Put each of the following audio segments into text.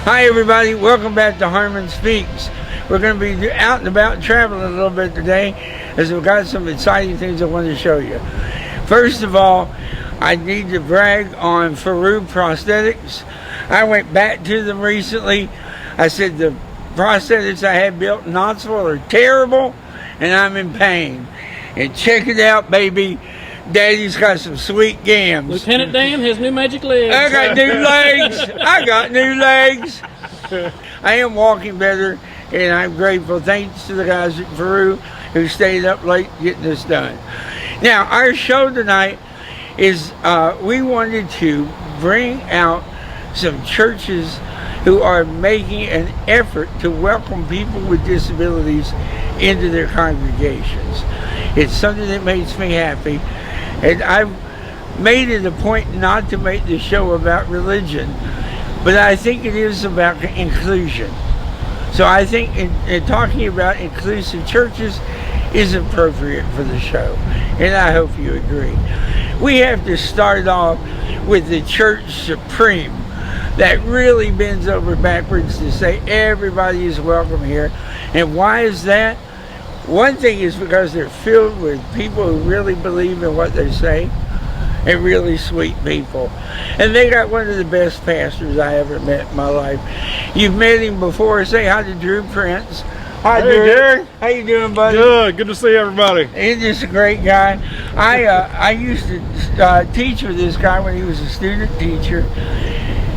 Hi everybody, welcome back to Harmon Speaks. We're going to be out and about traveling a little bit today as we've got some exciting things I want to show you. First of all, I need to brag on Faru Prosthetics. I went back to them recently. I said the prosthetics I had built in Knoxville are terrible and I'm in pain. And check it out, baby. Daddy's got some sweet gams. Lieutenant Dan has new magic legs. I got new legs. I got new legs. I am walking better, and I'm grateful. Thanks to the guys at Peru who stayed up late getting this done. Now, our show tonight is we wanted to bring out some churches who are making an effort to welcome people with disabilities into their congregations. It's something that makes me happy. And I've made it a point not to make the show about religion, but I think it is about inclusion. So I think in talking about inclusive churches is appropriate for the show, and I hope you agree. We have to start off with the Church Supreme that really bends over backwards to say everybody is welcome here. And why is that? One thing is because they're filled with people who really believe in what they say, and really sweet people. And they got one of the best pastors I ever met in my life. You've met him before. Say hi to Drew Prince. Hi, hey, Drew. Gary. How you doing, buddy? Good to see everybody. He's just a great guy. I used to teach with this guy when he was a student teacher.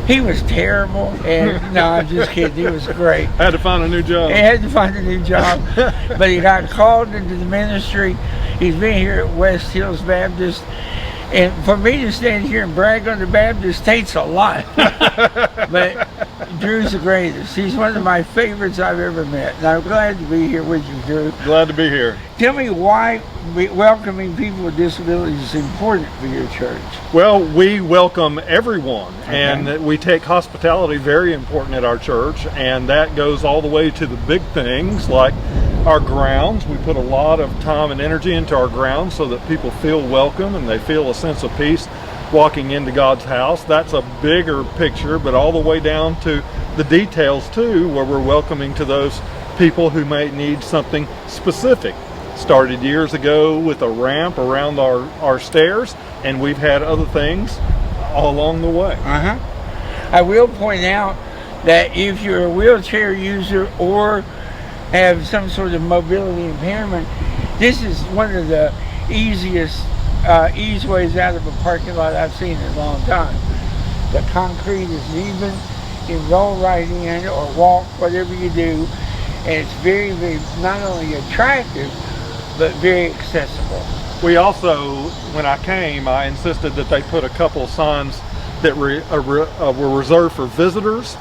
He was terrible, and no, I'm just kidding. He was great. I had to find a new job. He had to find a new job, but he got called into the ministry. He's been here at West Hills Baptist, and for me to stand here and brag on the Baptist takes a lot. But Drew's the greatest. He's one of my favorites I've ever met, and I'm glad to be here with you, Drew. Glad to be here. Tell me why welcoming people with disabilities is important for your church. Well, we welcome everyone, Okay. and we take hospitality very important at our church, and that goes all the way to the big things like our grounds. We put a lot of time and energy into our grounds so that people feel welcome and they feel a sense of peace walking into God's house. That's a bigger picture, but all the way down to the details too, where we're welcoming to those people who may need something specific. Started years ago with a ramp around our stairs, and we've had other things all along the way. I will point out that if you're a wheelchair user or have some sort of mobility impairment, this is one of the easiest easeways out of a parking lot I've seen in a long time. The concrete is even. You can roll right in or walk, whatever you do, and it's very, very not only attractive, but very accessible. We also, when I came, I insisted that they put a couple of signs that were reserved for visitors,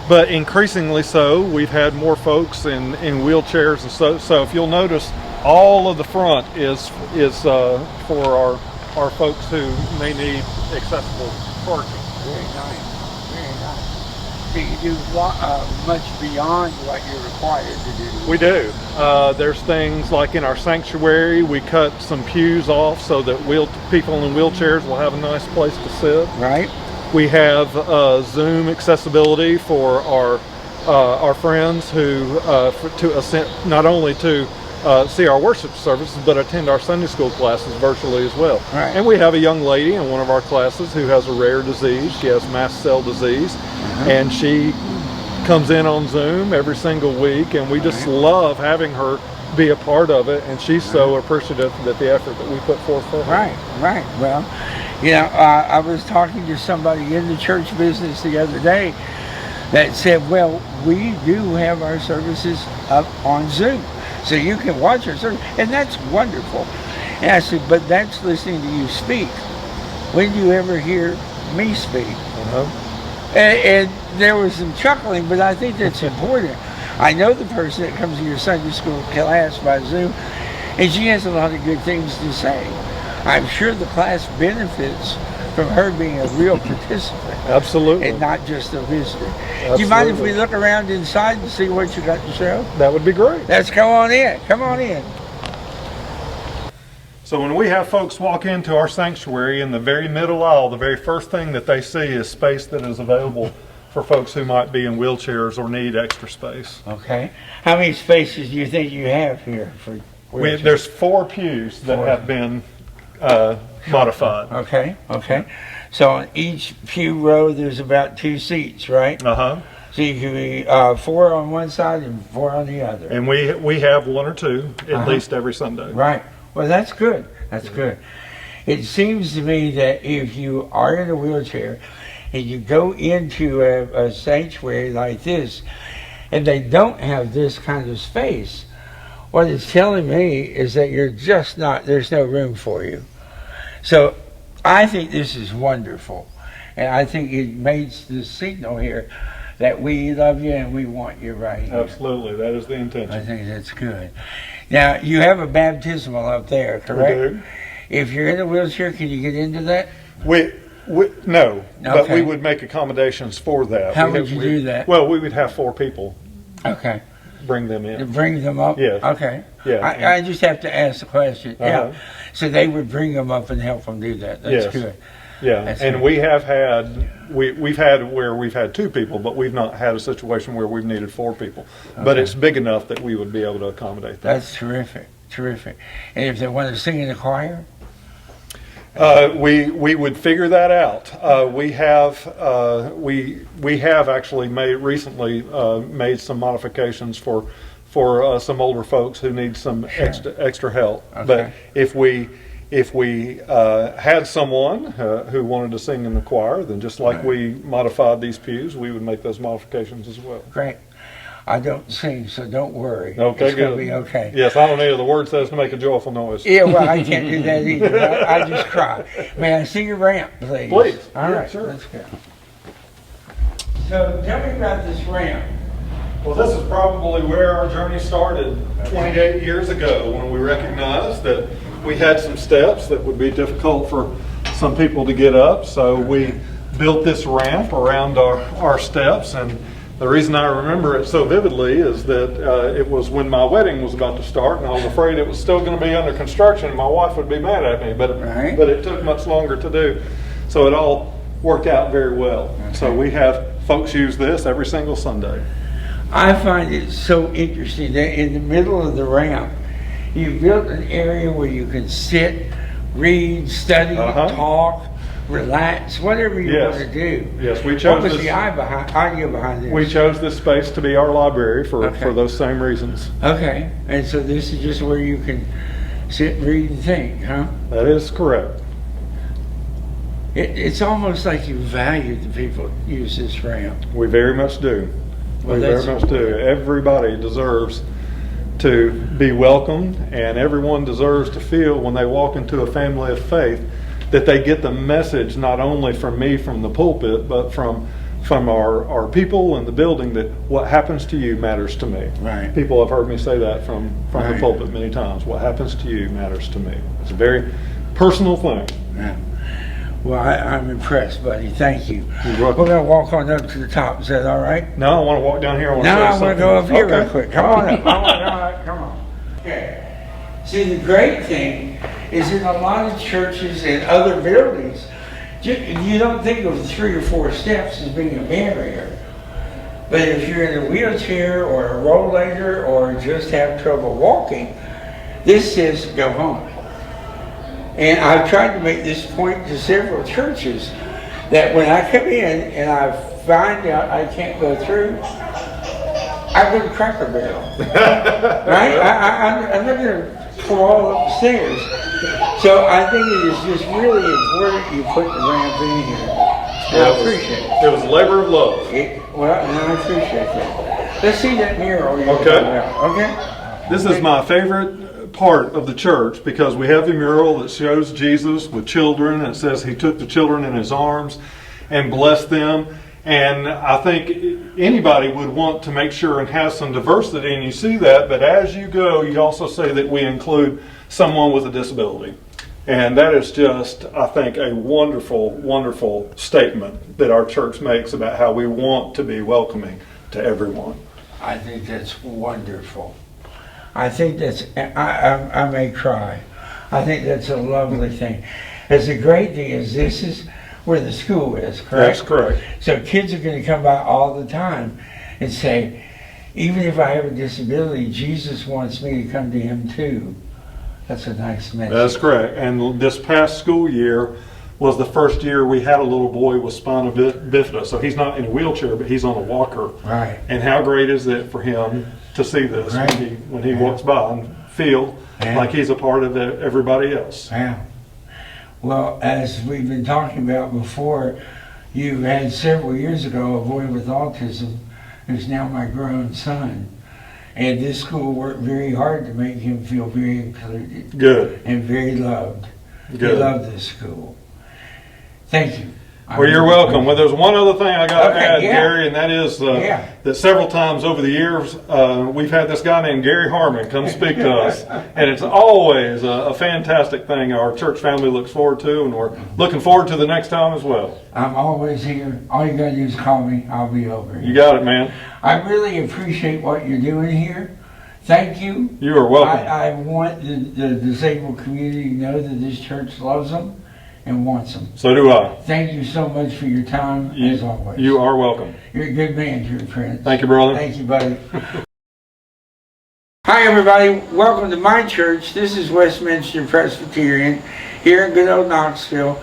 but increasingly so, we've had more folks in wheelchairs, and so if you'll notice, all of the front is for our folks who may need accessible parking. Very nice, very nice. So you do much beyond what you're required to do. We do. There's things like in our sanctuary, we cut some pews off so that people in wheelchairs will have a nice place to sit. Right. We have Zoom accessibility for our friends who not only to see our worship services, but attend our Sunday school classes virtually as well. Right. And we have a young lady in one of our classes who has a rare disease. She has mast cell disease, and she comes in on Zoom every single week, and we just love having her be a part of it, and she's so appreciative that the effort that we put forth for her. Right. Well, you know, I was talking to somebody in the church business the other day that said, well, we do have our services up on Zoom, so you can watch our service, and that's wonderful. And I said, but that's listening to you speak. When do you ever hear me speak? And there was some chuckling, but I think that's important. I know the person that comes to your Sunday school class by Zoom, and she has a lot of good things to say. I'm sure the class benefits from her being a real participant. Absolutely. And not just a visitor. Absolutely. Do you mind if we look around inside and see what you got to show? That would be great. Let's go on in. Come on in. So when we have folks walk into our sanctuary, in the very middle aisle, the very first thing that they see is space that is available for folks who might be in wheelchairs or need extra space. Okay. How many spaces do you think you have here for wheelchairs? There's 4 pews that have been modified. Okay, okay. So on each pew row, there's about 2 seats, right? Uh-huh. So you can be 4 on one side and 4 on the other. And we have 1 or 2 at least every Sunday. Right. Well, that's good. That's good. It seems to me that if you are in a wheelchair and you go into a sanctuary like this and they don't have this kind of space, what it's telling me is that you're just not, there's no room for you. So I think this is wonderful. And I think it makes the signal here that we love you and we want you right here. Absolutely. That is the intention. I think that's good. Now, you have a baptismal up there, correct? We do. If you're in a wheelchair, can you get into that? No, but Okay. we would make accommodations for that. How would you do that? Well, we would have 4 people Okay. bring them To in. bring them up? Yes. Okay. Yeah. I just have to ask the question. Yeah. Uh-huh. So they would bring them up and help them do that. That's Yes. good. Yeah, That's and good. we have had we've had where we've had 2 people, but we've not had a situation where we've needed 4 people. But Okay. it's big enough that we would be able to accommodate that. That's terrific. Terrific. And if they want to sing in the choir? We would figure that out. We have actually recently made some modifications for some older folks who need some extra help. Okay. But if we had someone who wanted to sing in the choir, then just like we modified these pews, we would make those modifications as well. Great. I don't sing, so don't worry. Okay, it's going to good. be okay. Yes, I don't either. The word says to make a joyful noise. Yeah, well, I can't do that either. I just cry. May I see your ramp, please? Please. All Yeah, right, sure. let's go. So tell me about this ramp. Well, this is probably where our journey started 28 years ago, when we recognized that we had some steps that would be difficult for some people to get up. So we built this ramp around our steps. And the reason I remember it so vividly is that it was when my wedding was about to start, and I was afraid it was still going to be under construction and my wife would be mad at me, but it took much longer to do. So it all worked out very well. So we have folks use this every single Sunday. I find it so interesting that in the middle of the ramp, you built an area where you can sit, read, study, talk, relax, whatever you want to do. Yes, we chose What was this, the idea behind this? we chose this space to be our library for those same reasons. Okay, and so this is just where you can sit, read, and think, huh? That is correct. It's almost like you value the people who use this ramp. We very much do. Well, We very much do. Everybody deserves to be welcomed, and everyone deserves to feel when they walk into a family of faith that they get the message not only from me from the pulpit, but from our people in the building, that what happens to you matters to me. Right. People have heard me say that from Right. the pulpit many times. What happens to you matters to me. It's a very personal thing. Yeah. Well, I'm impressed, buddy. Thank you. You're welcome. We're going to walk on up to the top. Is that all right? Now I want to walk down here. I want to Now say I want to something. go up here real Okay. quick. Come on up. Come on. Okay. See, the great thing is in a lot of churches and other buildings, you don't think of 3 or 4 steps as being a barrier. But if you're in a wheelchair or a rollator or just have trouble walking, this says go home. And I've tried to make this point to several churches that when I come in and I find out I can't go through, I go to Cracker Barrel. Right? I'm not going to crawl up the stairs. So I think it is just really important you put the ramp in here. And I appreciate it. It was a labor of love. Well, and I appreciate that. Let's see that mural. Okay? This is my favorite part of the church because we have the mural that shows Jesus with children, and it says he took the children in his arms and blessed them. And I think anybody would want to make sure and have some diversity, and you see that, but as you go, you also say that we include someone with a disability. And that is just, I think, a wonderful, wonderful statement that our church makes about how we want to be welcoming to everyone. I think that's wonderful. I think that's, I may cry. I think that's a lovely thing. As the great thing is, this is where the school is, correct? That's correct. So kids are going to come by all the time and say, even if I have a disability, Jesus wants me to come to him too. That's a nice message. That's correct. And this past school year was the first year we had a little boy with spina bifida. So he's not in a wheelchair, but he's on a walker. Right. And how great is it for him to see this when he walks by and feel like he's a part of everybody else. Yeah. Well, as we've been talking about before, you had several years ago a boy with autism who's now my grown son. And this school worked very hard to make him feel very included. Good. And very loved. Good. He loved this school. Thank you. Well, you're welcome. Well, there's one other thing I got to add, Gary, and that is that several times over the years we've had this guy named Gary Harmon come speak to us, and it's always a fantastic thing our church family looks forward to, and we're looking forward to the next time as well. I'm always here. All you got to do is call me. I'll be over here. You got it, man. I really appreciate what you're doing here. Thank you. You are welcome. I want the disabled community to know that this church loves them and wants them. So do I. Thank you so much for your time, as always. You are welcome. You're a good man, dear Prince. Thank you, brother. Thank you, buddy. Hi, everybody. Welcome to my church. This is Westminster Presbyterian here in good old Knoxville.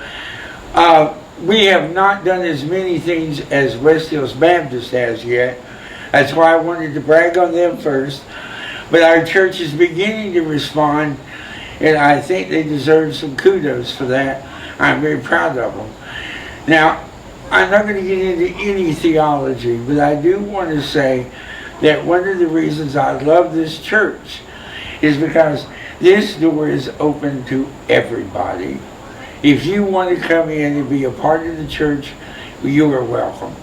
We have not done as many things as West Hills Baptist has yet. That's why I wanted to brag on them first. But our church is beginning to respond, and I think they deserve some kudos for that. I'm very proud of them. Now, I'm not going to get into any theology, but I do want to say that one of the reasons I love this church is because this door is open to everybody. If you want to come in and be a part of the church, you are welcome.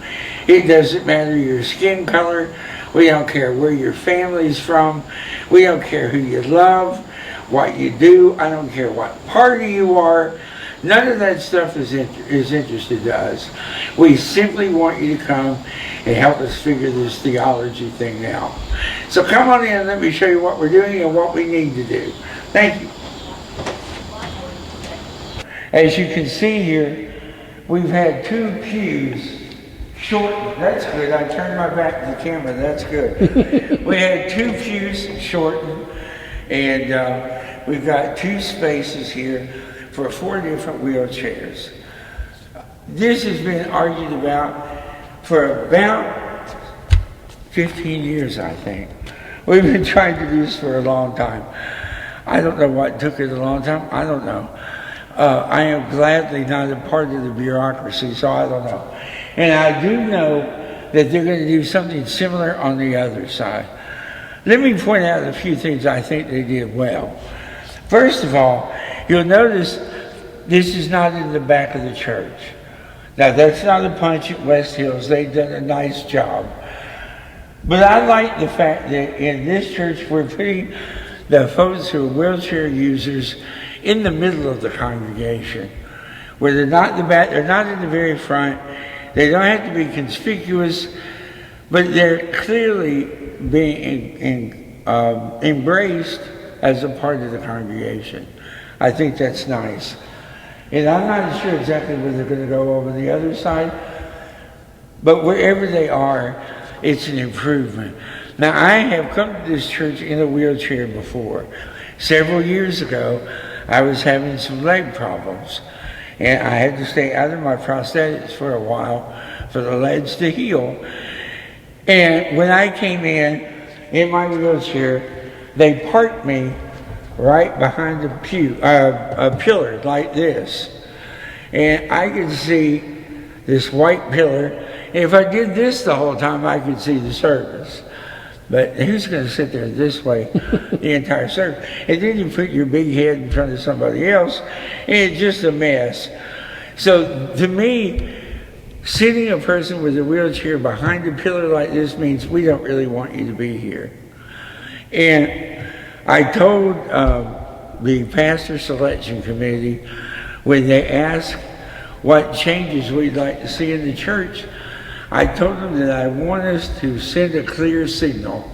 It doesn't matter your skin color. We don't care where your family's from. We don't care who you love, what you do. I don't care what party you are. None of that stuff is interested to us. We simply want you to come and help us figure this theology thing out. So come on in, let me show you what we're doing and what we need to do. Thank you. As you can see here, we've had 2 pews shortened. That's good. I turned my back to the camera. That's good. We had 2 pews shortened, and we've got 2 spaces here for 4 different wheelchairs. This has been argued about for about 15 years, I think. We've been trying to do this for a long time. I don't know what took it a long time. I don't know. I am gladly not a part of the bureaucracy, so I don't know. And I do know that they're going to do something similar on the other side. Let me point out a few things I think they did well. First of all, you'll notice this is not in the back of the church. Now, that's not a punch at West Hills. They've done a nice job. But I like the fact that in this church, we're putting the folks who are wheelchair users in the middle of the congregation, where they're not in the back, they're not in the very front. They don't have to be conspicuous, but they're clearly being embraced as a part of the congregation. I think that's nice. And I'm not sure exactly where they're going to go over the other side, but wherever they are, it's an improvement. Now, I have come to this church in a wheelchair before. Several years ago, I was having some leg problems, and I had to stay out of my prosthetics for a while for the legs to heal. And when I came in my wheelchair, they parked me right behind a pillar like this. And I could see this white pillar. And if I did this the whole time, I could see the service. But who's going to sit there this way the entire service? And then you put your big head in front of somebody else, and it's just a mess. So to me, sitting a person with a wheelchair behind a pillar like this means we don't really want you to be here. And I told the pastor selection committee when they asked what changes we'd like to see in the church, I told them that I want us to send a clear signal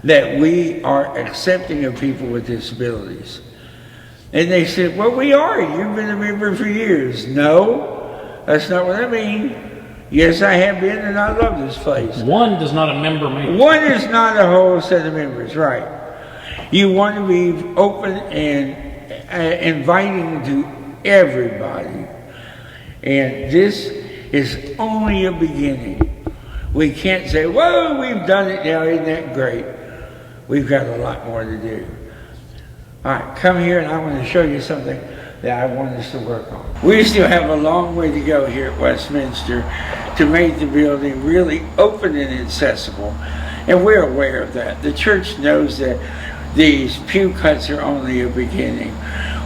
that we are accepting of people with disabilities. And they said, well, we are. You've been a member for years. No, That's not what I mean. Yes, I have been, and I love this place. One does not a member make. One is not a whole set of members, right? You want to be open and inviting to everybody. And this is only a beginning. We can't say, whoa, we've done it now, isn't that great? We've got a lot more to do. All right, come here and I want to show you something that I want us to work on. We still have a long way to go here at Westminster to make the building really open and accessible. And we're aware of that. The church knows that these pew cuts are only a beginning.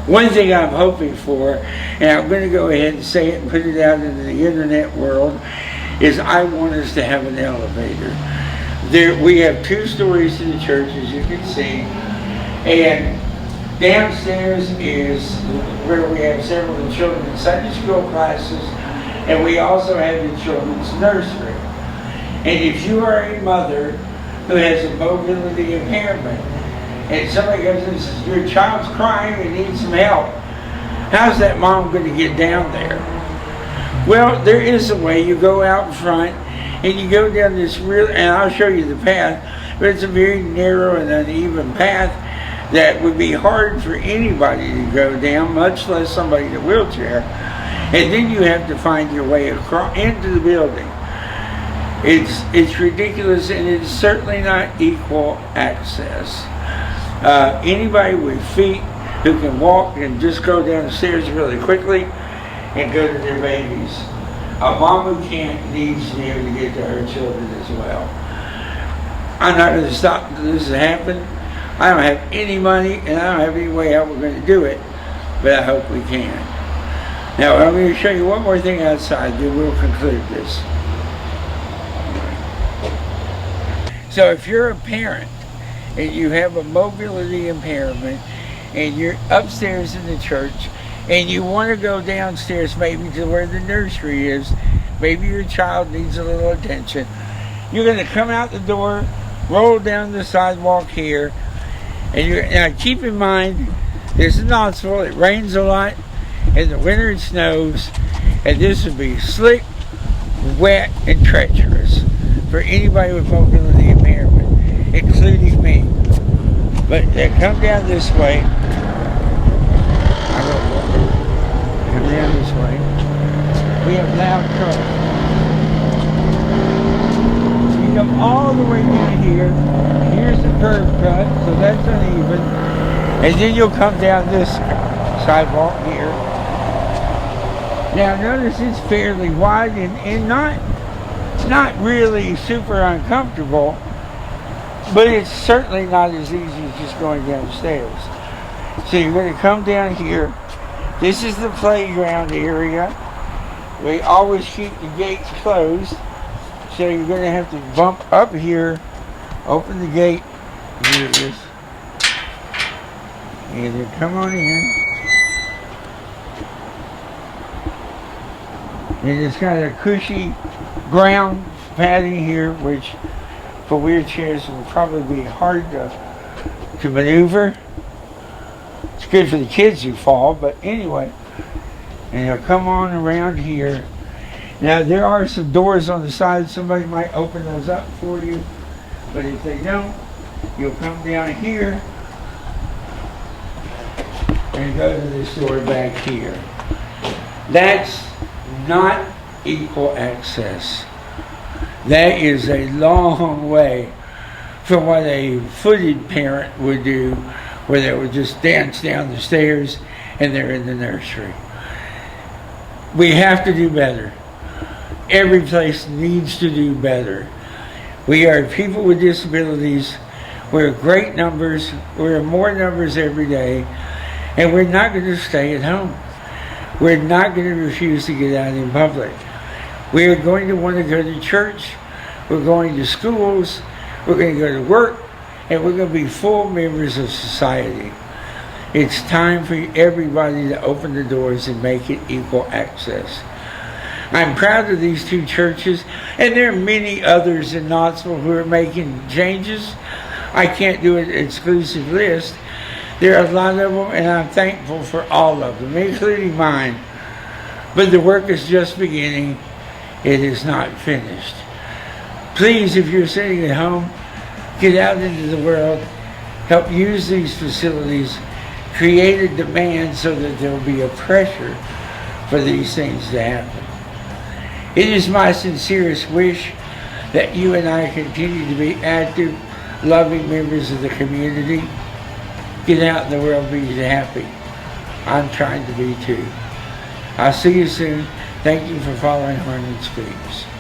One thing I'm hoping for, and I'm going to go ahead and say it and put it out into the internet world, is I want us to have an elevator. We have 2 stories to the church, as you can see, and downstairs is where we have several of the children's Sunday school classes, and we also have the children's nursery. And if you are a mother who has a mobility impairment, and somebody goes and says, your child's crying and needs some help, how's that mom going to get down there? Well, there is a way. You go out front and you go down this and I'll show you the path, but it's a very narrow and uneven path that would be hard for anybody to go down, much less somebody in a wheelchair. And then you have to find your way across into the building. It's ridiculous, and it's certainly not equal access. Anybody with feet who can walk and just go down the stairs really quickly and go to their babies. A mom who can't needs to be able to get to her children as well. I'm not going to stop until this has happened. I don't have any money, and I don't have any way how we're going to do it, but I hope we can. Now, I'm going to show you one more thing outside, then we'll conclude this. So if you're a parent and you have a mobility impairment and you're upstairs in the church and you want to go downstairs maybe to where the nursery is, maybe your child needs a little attention, you're going to come out the door, roll down the sidewalk here, and now keep in mind, this is Knoxville, it rains a lot, in the winter it snows, and this would be slick, wet, and treacherous for anybody with mobility impairment, including me. But they come down this way. Come down this way. We have loud trucks. You come all the way down here. Here's the curb cut, so that's uneven. And then you'll come down this sidewalk here. Now notice it's fairly wide and not really super uncomfortable, but it's certainly not as easy as just going downstairs. So you're going to come down here. This is the playground area. We always keep the gates closed, so you're going to have to bump up here, open the gate, here it is, and then come on in. And it's got a cushy ground padding here, which for wheelchairs will probably be hard to maneuver. It's good for the kids who fall, but anyway. And you'll come on around here. Now there are some doors on the side. Somebody might open those up for you, but if they don't, you'll come down here and go to this door back here. That's not equal access. That is a long way from what a footed parent would do, where they would just dance down the stairs and they're in the nursery. We have to do better. Every place needs to do better. We are people with disabilities. We're great numbers. We're more numbers every day. And we're not going to stay at home. We're not going to refuse to get out in public. We are going to want to go to church. We're going to schools. We're going to go to work. And we're going to be full members of society. It's time for everybody to open the doors and make it equal access. I'm proud of these 2 churches, and there are many others in Knoxville who are making changes. I can't do an exclusive list. There are a lot of them, and I'm thankful for all of them, including mine. but the work is just beginning. It is not finished. Please, if you're sitting at home, get out into the world, help use these facilities, create a demand so that there will be a pressure for these things to happen. It is my sincerest wish that you and I continue to be active, loving members of the community. Get out in the world, be happy. I'm trying to be too. I'll see you soon. Thank you for following Harmon Speaks.